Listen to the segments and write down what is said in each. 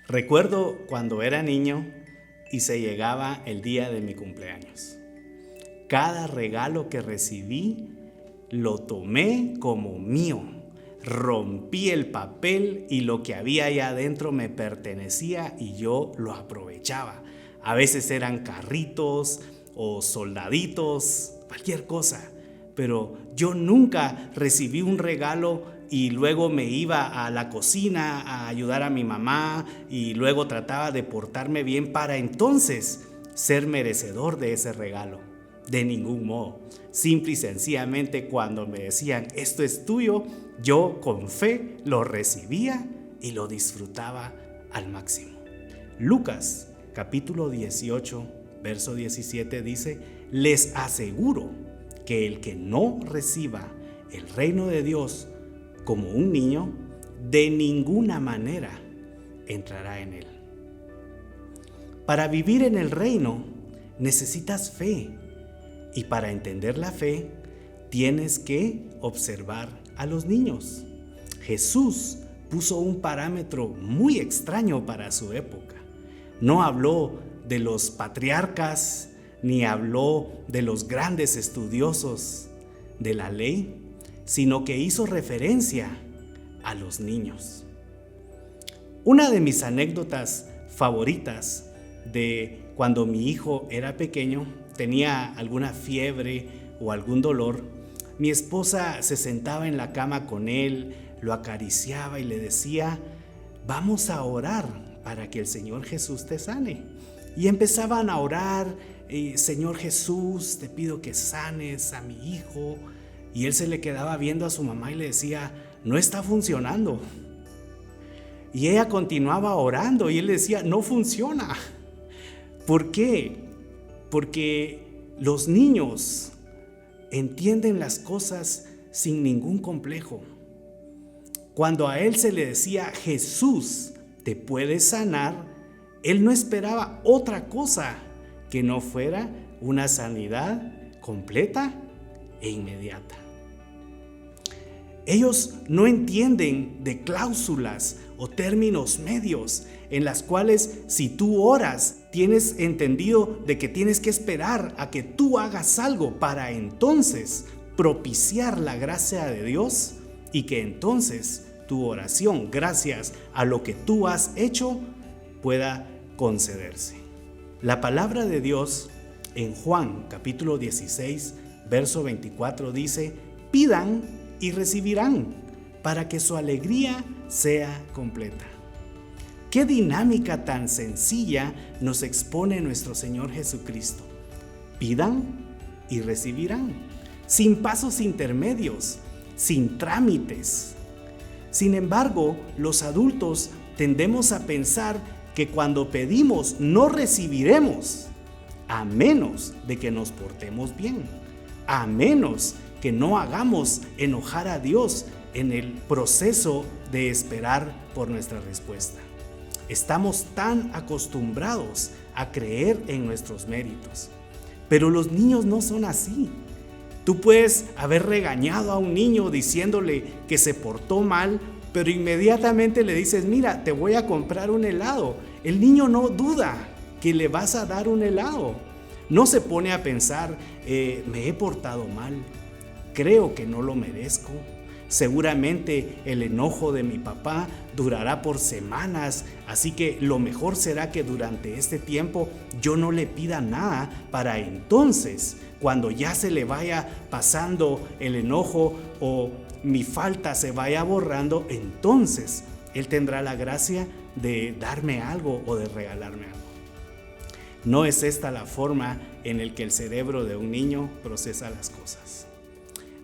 Recuerdo cuando era niño y se llegaba el día de mi cumpleaños. Cada regalo que recibí lo tomé como mío. Rompí el papel y lo que había allá adentro me pertenecía y yo lo aprovechaba. A veces eran carritos o soldaditos, cualquier cosa. Pero yo nunca recibí un regalo y luego me iba a la cocina a ayudar a mi mamá y luego trataba de portarme bien para entonces ser merecedor de ese regalo. De ningún modo. Simple y sencillamente cuando me decían esto es tuyo, yo con fe lo recibía y lo disfrutaba al máximo. Lucas capítulo 18 verso 17 dice: les aseguro que el que no reciba el reino de Dios como un niño, de ninguna manera entrará en él. Para vivir en el reino necesitas fe. Y para entender la fe, tienes que observar a los niños. Jesús puso un parámetro muy extraño para su época. No habló de los patriarcas, ni habló de los grandes estudiosos de la ley, sino que hizo referencia a los niños. Una de mis anécdotas favoritas de cuando mi hijo era pequeño, tenía alguna fiebre o algún dolor, mi esposa se sentaba en la cama con él, lo acariciaba y le decía: vamos a orar para que el Señor Jesús te sane. Y empezaban a orar: Señor Jesús, te pido que sanes a mi hijo. Y él se le quedaba viendo a su mamá y le decía: no está funcionando. Y ella continuaba orando y él le decía: no funciona. ¿Por qué? Porque los niños entienden las cosas sin ningún complejo. Cuando a él se le decía: Jesús te puede sanar, él no esperaba otra cosa que no fuera una sanidad completa e inmediata. Ellos no entienden de cláusulas o términos medios en las cuales si tú oras tienes entendido de que tienes que esperar a que tú hagas algo para entonces propiciar la gracia de Dios y que entonces tu oración, gracias a lo que tú has hecho, pueda concederse. La palabra de Dios en Juan capítulo 16 verso 24 dice: pidan y recibirán para que su alegría sea completa. Qué dinámica tan sencilla nos expone nuestro Señor Jesucristo. Pidan y recibirán, sin pasos intermedios, sin trámites. Sin embargo, los adultos tendemos a pensar que cuando pedimos no recibiremos, a menos de que nos portemos bien, a menos que no hagamos enojar a Dios en el proceso de esperar por nuestra respuesta. Estamos tan acostumbrados a creer en nuestros méritos, pero los niños no son así. Tú puedes haber regañado a un niño diciéndole que se portó mal, pero inmediatamente le dices: mira, te voy a comprar un helado. El niño no duda que le vas a dar un helado. No se pone a pensar: me he portado mal, creo que no lo merezco. Seguramente el enojo de mi papá durará por semanas, así que lo mejor será que durante este tiempo yo no le pida nada para entonces, cuando ya se le vaya pasando el enojo o mi falta se vaya borrando, entonces él tendrá la gracia de darme algo o de regalarme algo. No es esta la forma en la que el cerebro de un niño procesa las cosas.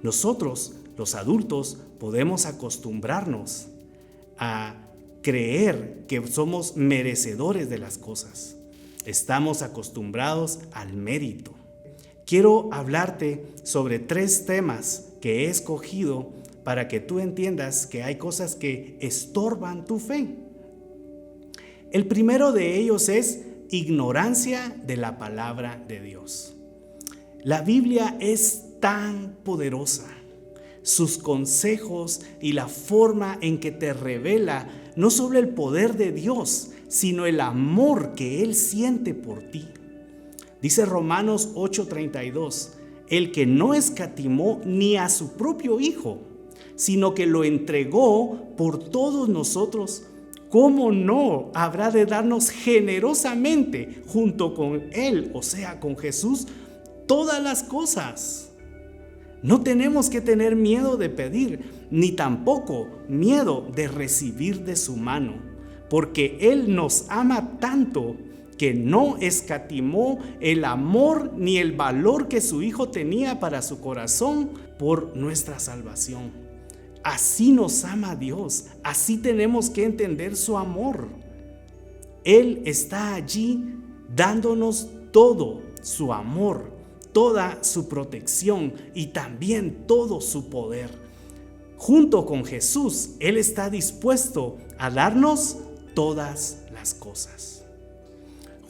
Nosotros, los adultos, podemos acostumbrarnos a creer que somos merecedores de las cosas. Estamos acostumbrados al mérito. Quiero hablarte sobre 3 temas que he escogido para que tú entiendas que hay cosas que estorban tu fe. El primero de ellos es ignorancia de la palabra de Dios. La Biblia es tan poderosa. Sus consejos y la forma en que te revela no solo el poder de Dios, sino el amor que Él siente por ti. Dice Romanos 8:32, el que no escatimó ni a su propio Hijo, sino que lo entregó por todos nosotros, ¿cómo no habrá de darnos generosamente junto con Él, o sea, con Jesús, todas las cosas? No tenemos que tener miedo de pedir, ni tampoco miedo de recibir de su mano, porque Él nos ama tanto que no escatimó el amor ni el valor que su Hijo tenía para su corazón por nuestra salvación. Así nos ama Dios, así tenemos que entender su amor. Él está allí dándonos todo su amor, toda su protección y también todo su poder. Junto con Jesús, Él está dispuesto a darnos todas las cosas.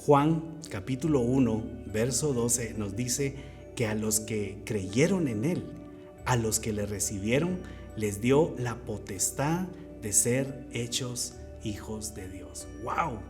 Juan capítulo 1, verso 12 nos dice que a los que creyeron en Él, a los que le recibieron, les dio la potestad de ser hechos hijos de Dios. ¡Wow!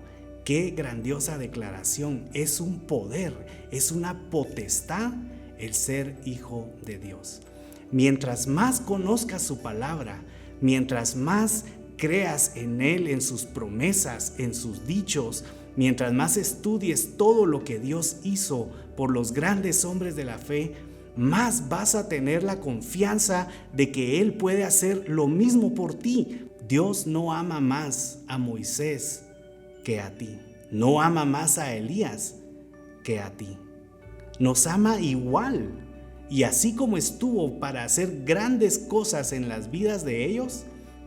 ¡Qué grandiosa declaración! Es un poder, es una potestad el ser hijo de Dios. Mientras más conozcas su palabra, mientras más creas en Él, en sus promesas, en sus dichos, mientras más estudies todo lo que Dios hizo por los grandes hombres de la fe, más vas a tener la confianza de que Él puede hacer lo mismo por ti. Dios no ama más a Moisés que a ti. No ama más a Elías que a ti. Nos ama igual. Y así como estuvo para hacer grandes cosas en las vidas de ellos,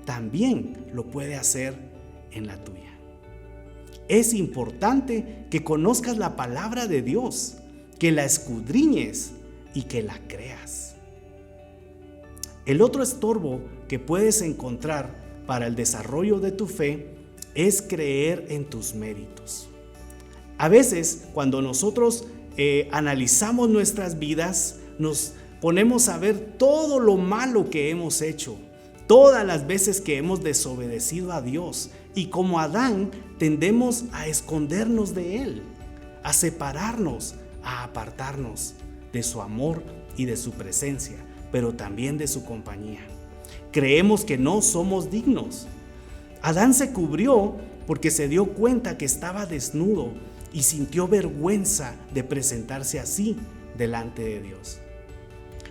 también lo puede hacer en la tuya. Es importante que conozcas la palabra de Dios, que la escudriñes y que la creas. El otro estorbo que puedes encontrar para el desarrollo de tu fe es creer en tus méritos. A veces, cuando nosotros analizamos nuestras vidas, nos ponemos a ver todo lo malo que hemos hecho, todas las veces que hemos desobedecido a Dios, y como Adán tendemos a escondernos de Él, a separarnos, a apartarnos de su amor y de su presencia, pero también de su compañía. Creemos que no somos dignos. Adán se cubrió porque se dio cuenta que estaba desnudo y sintió vergüenza de presentarse así delante de Dios.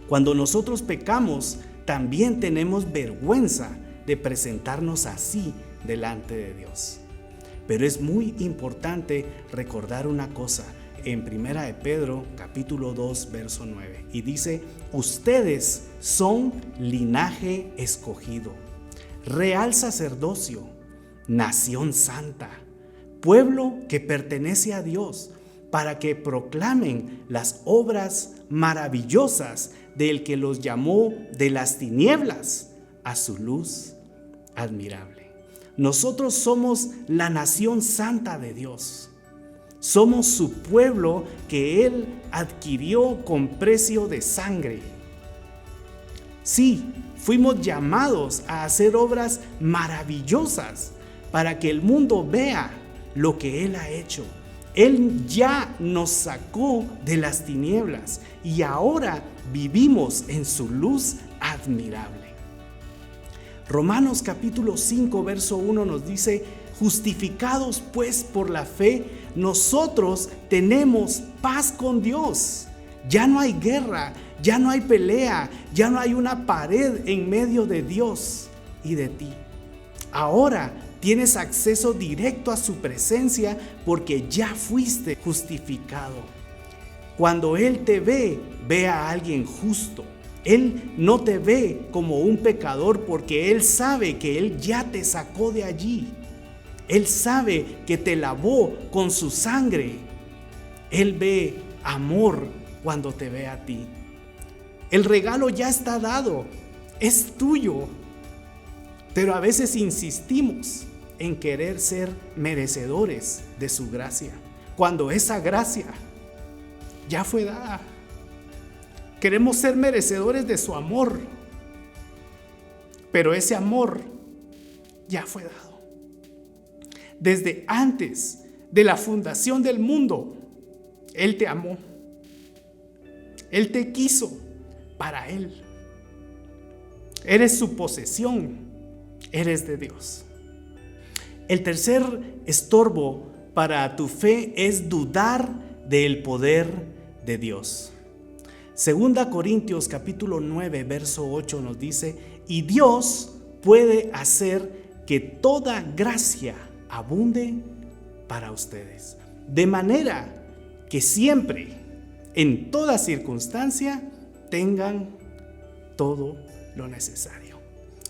Cuando nosotros pecamos, también tenemos vergüenza de presentarnos así delante de Dios. Pero es muy importante recordar una cosa en 1 de Pedro capítulo 2 verso 9, y dice: ustedes son linaje escogido, real sacerdocio, nación santa, pueblo que pertenece a Dios, para que proclamen las obras maravillosas del que los llamó de las tinieblas a su luz admirable. Nosotros somos la nación santa de Dios. Somos su pueblo que Él adquirió con precio de sangre. Sí, fuimos llamados a hacer obras maravillosas para que el mundo vea lo que Él ha hecho. Él ya nos sacó de las tinieblas y ahora vivimos en su luz admirable. Romanos capítulo 5 verso 1 nos dice: justificados pues por la fe, nosotros tenemos paz con Dios. Ya no hay guerra, ya no hay pelea, ya no hay una pared en medio de Dios y de ti. Ahora tienes acceso directo a su presencia porque ya fuiste justificado. Cuando Él te ve, ve a alguien justo. Él no te ve como un pecador porque Él sabe que Él ya te sacó de allí. Él sabe que te lavó con su sangre. Él ve amor cuando te ve a ti. El regalo ya está dado, es tuyo. Pero a veces insistimos en querer ser merecedores de su gracia, cuando esa gracia ya fue dada. Queremos ser merecedores de su amor, pero ese amor ya fue dado. Desde antes de la fundación del mundo, Él te amó. Él te quiso para Él. Eres su posesión. Eres de Dios. El tercer estorbo para tu fe es dudar del poder de Dios. Segunda Corintios capítulo 9, verso 8 nos dice: y Dios puede hacer que toda gracia abunde para ustedes, de manera que siempre, en toda circunstancia, tengan todo lo necesario,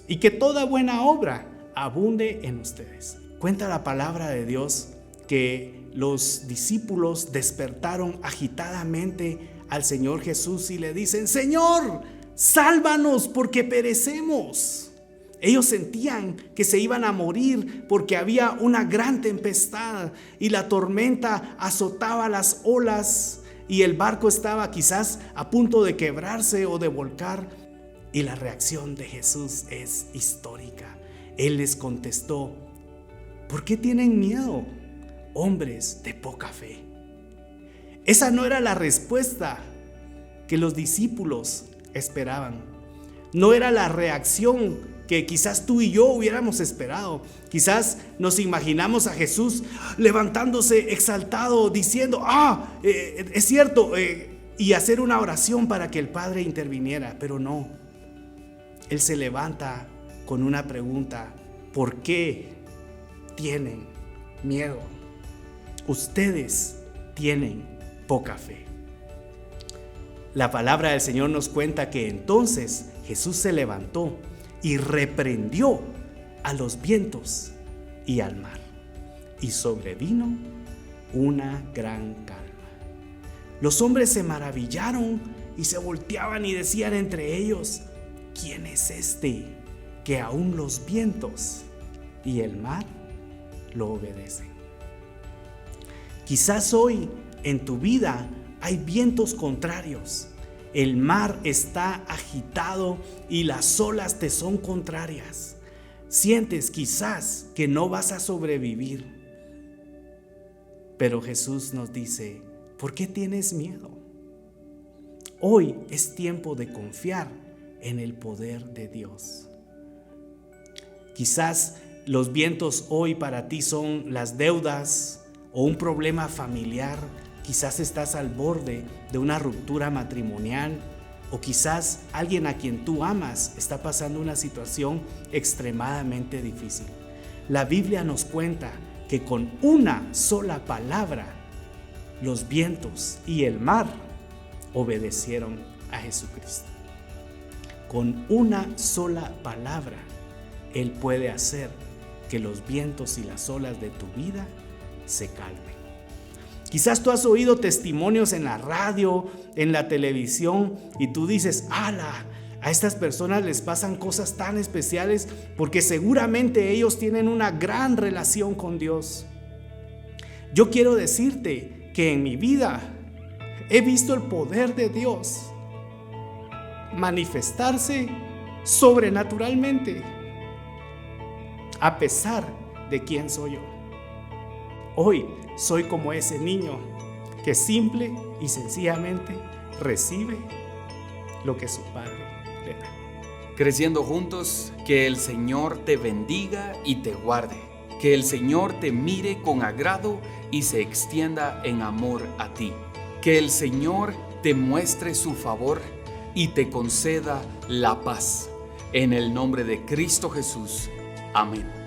y que toda buena obra abunde en ustedes. Cuenta la palabra de Dios que los discípulos despertaron agitadamente al Señor Jesús y le dicen: Señor, sálvanos porque perecemos. Ellos sentían que se iban a morir porque había una gran tempestad y la tormenta azotaba las olas y el barco estaba quizás a punto de quebrarse o de volcar. Y la reacción de Jesús es histórica. Él les contestó: ¿por qué tienen miedo, hombres de poca fe? Esa no era la respuesta que los discípulos esperaban. No era la reacción que quizás tú y yo hubiéramos esperado. Quizás nos imaginamos a Jesús levantándose exaltado, diciendo: es cierto, y hacer una oración para que el Padre interviniera. Pero no, Él se levanta con una pregunta: ¿por qué tienen miedo? Ustedes tienen poca fe. La palabra del Señor nos cuenta que entonces Jesús se levantó y reprendió a los vientos y al mar, y sobrevino una gran calma. Los hombres se maravillaron y se volteaban y decían entre ellos: ¿quién es este que aún los vientos y el mar lo obedecen? Quizás hoy en tu vida hay vientos contrarios. El mar está agitado y las olas te son contrarias. Sientes quizás que no vas a sobrevivir. Pero Jesús nos dice: ¿por qué tienes miedo? Hoy es tiempo de confiar en el poder de Dios. Quizás los vientos hoy para ti son las deudas o un problema familiar. Quizás estás al borde de una ruptura matrimonial, o quizás alguien a quien tú amas está pasando una situación extremadamente difícil. La Biblia nos cuenta que con una sola palabra los vientos y el mar obedecieron a Jesucristo. Con una sola palabra Él puede hacer que los vientos y las olas de tu vida se calmen. Quizás tú has oído testimonios en la radio, en la televisión, y tú dices: ¡ala! A estas personas les pasan cosas tan especiales porque seguramente ellos tienen una gran relación con Dios. Yo quiero decirte que en mi vida he visto el poder de Dios manifestarse sobrenaturalmente, a pesar de quién soy yo. Hoy soy como ese niño que simple y sencillamente recibe lo que su padre le da. Creciendo juntos, que el Señor te bendiga y te guarde. Que el Señor te mire con agrado y se extienda en amor a ti. Que el Señor te muestre su favor y te conceda la paz. En el nombre de Cristo Jesús. Amén.